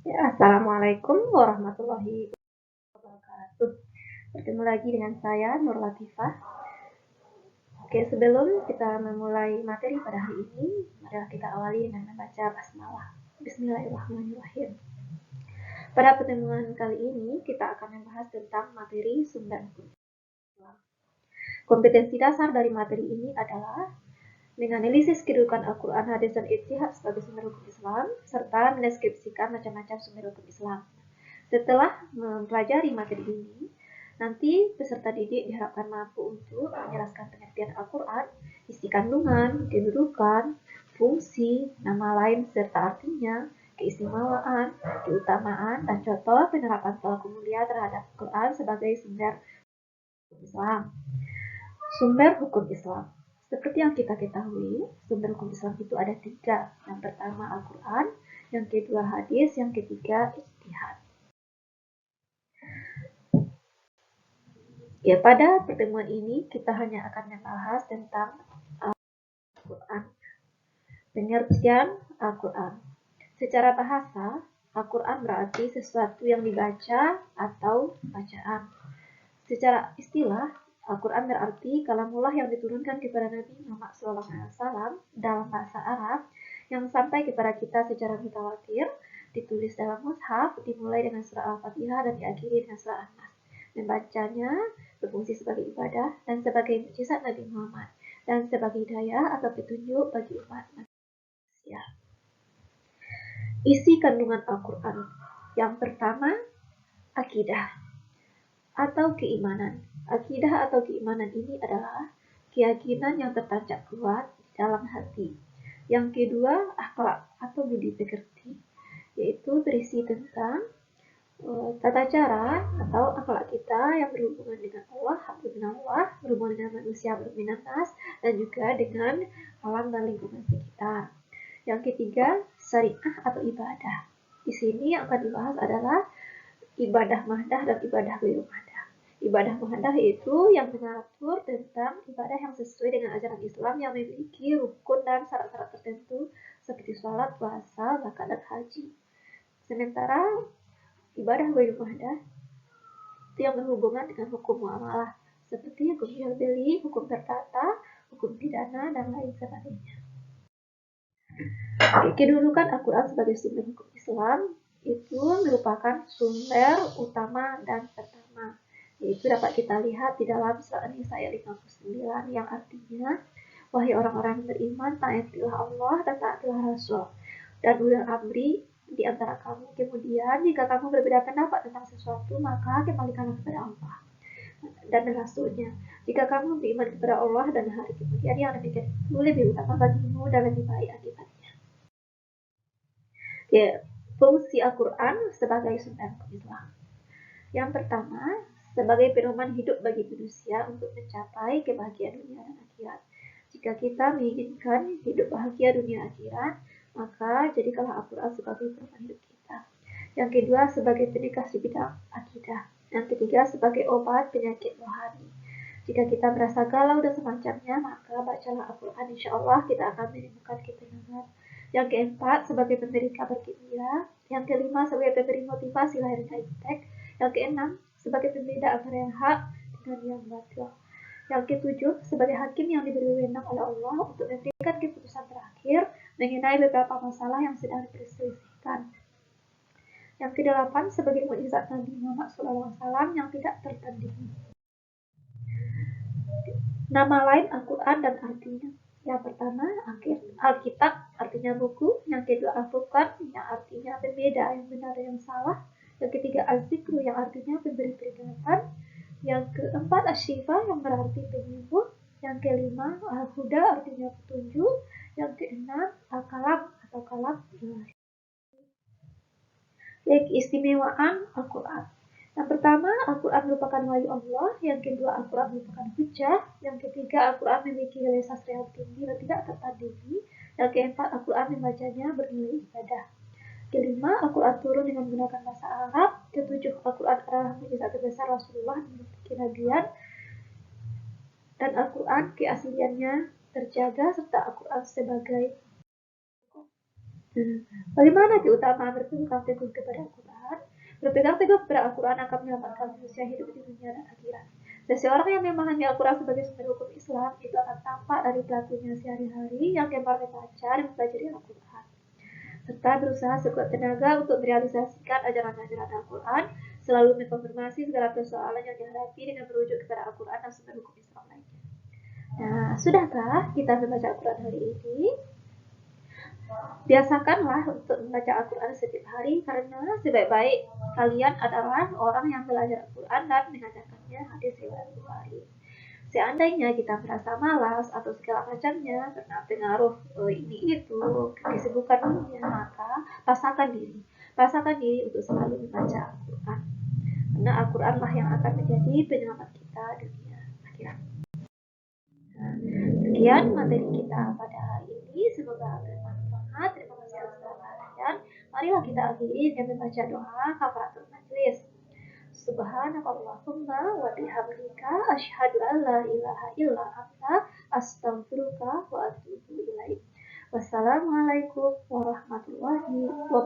Ya, Assalamualaikum warahmatullahi wabarakatuh. Bertemu lagi dengan saya, Nur Latifah. Oke, sebelum kita memulai materi pada hari ini, marilah kita awali dengan membaca basmalah. Bismillahirrahmanirrahim. Pada pertemuan kali ini, kita akan membahas tentang materi sumber hukum Islam. Kompetensi dasar dari materi ini adalah menganalisis kedudukan Al-Quran, hadis, dan ijtihad sebagai sumber hukum Islam, serta mendeskripsikan macam-macam sumber hukum Islam. Setelah mempelajari materi ini, nanti peserta didik diharapkan mampu untuk menjelaskan pengertian Al-Quran, isi kandungan, kedudukan, fungsi, nama lain serta artinya, keistimewaan, keutamaan, dan contoh penerapan perilaku mulia terhadap Al-Quran sebagai sumber hukum Islam. Sumber hukum Islam. Seperti yang kita ketahui, sumber hukum Islam itu ada 3. Yang pertama Al-Quran, yang kedua hadis, yang ketiga ijtihad. Ya, pada pertemuan ini kita hanya akan membahas tentang Al-Quran. Pengertian Al-Quran. Secara bahasa, Al-Quran berarti sesuatu yang dibaca atau bacaan. Secara istilah, Al-Quran berarti kalamullah yang diturunkan kepada Nabi Muhammad SAW dalam bahasa Arab yang sampai kepada kita secara mutawatir, ditulis dalam mushaf, dimulai dengan surah Al-Fatihah dan diakhiri dengan surah An-Nas. Membacanya berfungsi sebagai ibadah dan sebagai mukjizat Nabi Muhammad dan sebagai hidayah atau petunjuk bagi umat manusia. Isi kandungan Al-Quran. Yang pertama, akidah atau keimanan. Akidah atau keimanan ini adalah keyakinan yang tertancap kuat di dalam hati. Yang kedua, akhlak atau budi pekerti, yaitu berisi tentang tata cara atau akhlak kita yang berhubungan dengan Allah, berhubungan dengan manusia, berhubungan nas, dan juga dengan alam dan lingkungan sekitar. Yang ketiga, syariah atau ibadah. Di sini yang akan dibahas adalah ibadah mahdah dan ibadah ghairu mahdah. Ibadah mahdah itu yang mengatur tentang ibadah yang sesuai dengan ajaran Islam yang memiliki rukun dan syarat-syarat tertentu seperti sholat, puasa, zakat, dan haji. Sementara ibadah ghairu mahdah itu yang berhubungan dengan hukum muamalah seperti hukum jual beli, hukum tertata, hukum pidana, dan lain sebagainya. Kedudukan Al-Quran sebagai sumber hukum Islam itu merupakan sumber utama dan pertama, yaitu dapat kita lihat di dalam surah An-Nisa ayat 59 yang artinya, wahai orang-orang yang beriman, taatilah Allah dan taatilah Rasul dan ulil amri di antara kamu. Kemudian jika kamu berbeda pendapat tentang sesuatu, maka kembalikanlah kepada Allah dan Rasulnya. Jika kamu beriman kepada Allah dan hari kemudian, yang demikian itu lebih utama bagimu dan lebih baik akibatnya. Ya, fungsi Al-Quran sebagai sumber hukum Islam. Yang pertama, sebagai pedoman hidup bagi manusia untuk mencapai kebahagiaan dunia dan akhirat. Jika kita menginginkan hidup bahagia dunia akhirat, maka jadikanlah Al-Quran sebagai pedoman hidup kita. Yang kedua, sebagai pendekas di bidang akidah. Yang ketiga, sebagai obat penyakit rohani. Jika kita merasa galau dan semacamnya, maka bacalah Al-Quran, insya Allah kita akan menemukan ketenangan. Yang keempat, sebagai pemberi kabar gembira. Yang kelima, sebagai pemberi motivasi lahir dan iptek. Yang keenam, sebagai pembeda antara yang hak dengan yang batil. Yang ketujuh, sebagai hakim yang diberi wewenang oleh Allah untuk memberikan keputusan terakhir mengenai beberapa masalah yang sedang diperselisihkan. Yang kedelapan, sebagai mukjizat Nabi Muhammad SAW yang tidak tertandingi. Nama lain Al-Quran dan artinya. Yang pertama, Alkitab artinya buku. Yang kedua, Al-Furqan yang artinya pembeda yang benar dan yang salah. Yang ketiga, Az-Zikru yang artinya pemberi peringatan. Yang keempat, Asy-Syifa yang berarti penyembuh. Yang kelima, Al-Huda artinya petunjuk. Yang keenam, Al-Kalam atau kalam ilahi. Keistimewaan Al-Quran. Yang pertama, Al-Quran merupakan wahyu Allah. Yang kedua, Al-Quran merupakan hujjah. Yang ketiga, Al-Quran memiliki nilai sastra yang tinggi dan tidak tertandingi. Yang keempat, Al-Quran membacanya bernilai ibadah. Kelima, Al-Quran turun dengan menggunakan bahasa Arab. Ketujuh, Al-Quran adalah mukjizat terbesar Rasulullah menurut kenabian. Dan Al-Quran keasliannya terjaga serta Al-Quran sebagai Bagaimana keutamaan berpegang teguh kepada Al-Quran? Berpegang teguh kepada Al-Quran akan menyelamatkan manusia hidup di dunia dan akhirat. Seseorang yang memahami Al-Quran sebagai sumber hukum Islam itu akan tampak dari pelakunya sehari-hari yang gemar membaca dan mempelajari Al-Quran, serta berusaha sekuat tenaga untuk merealisasikan ajaran-ajaran Al-Quran, selalu mengkonfirmasi segala persoalan yang dihadapi dengan merujuk kepada Al-Quran dan sumber hukum Islam lainnya. Nah, sudahkah kita membaca Al-Quran hari ini? Biasakanlah untuk membaca Al-Quran setiap hari, karena sebaik-baik kalian adalah orang yang belajar Al-Quran dan mengajarkannya hadis riwayat Bukhari. Seandainya kita merasa malas atau segala macamnya karena pengaruh ini itu kesibukan dunia, maka pasangkan diri untuk selalu membaca Al-Quran, karena Al-Quran lah yang akan menjadi penyelamat kita dunia akhirat. Sekian materi kita pada hari ini, semoga bermanfaat. Terima kasih atas perhatian. Marilah kita akhiri dengan membaca doa kafaratul majelis. Subhanakallahumma wa bihamdika asyhadu an la ilaha illa anta astaghfiruka wa atubu ilaik. Wassalamualaikum warahmatullahi wabarakatuh.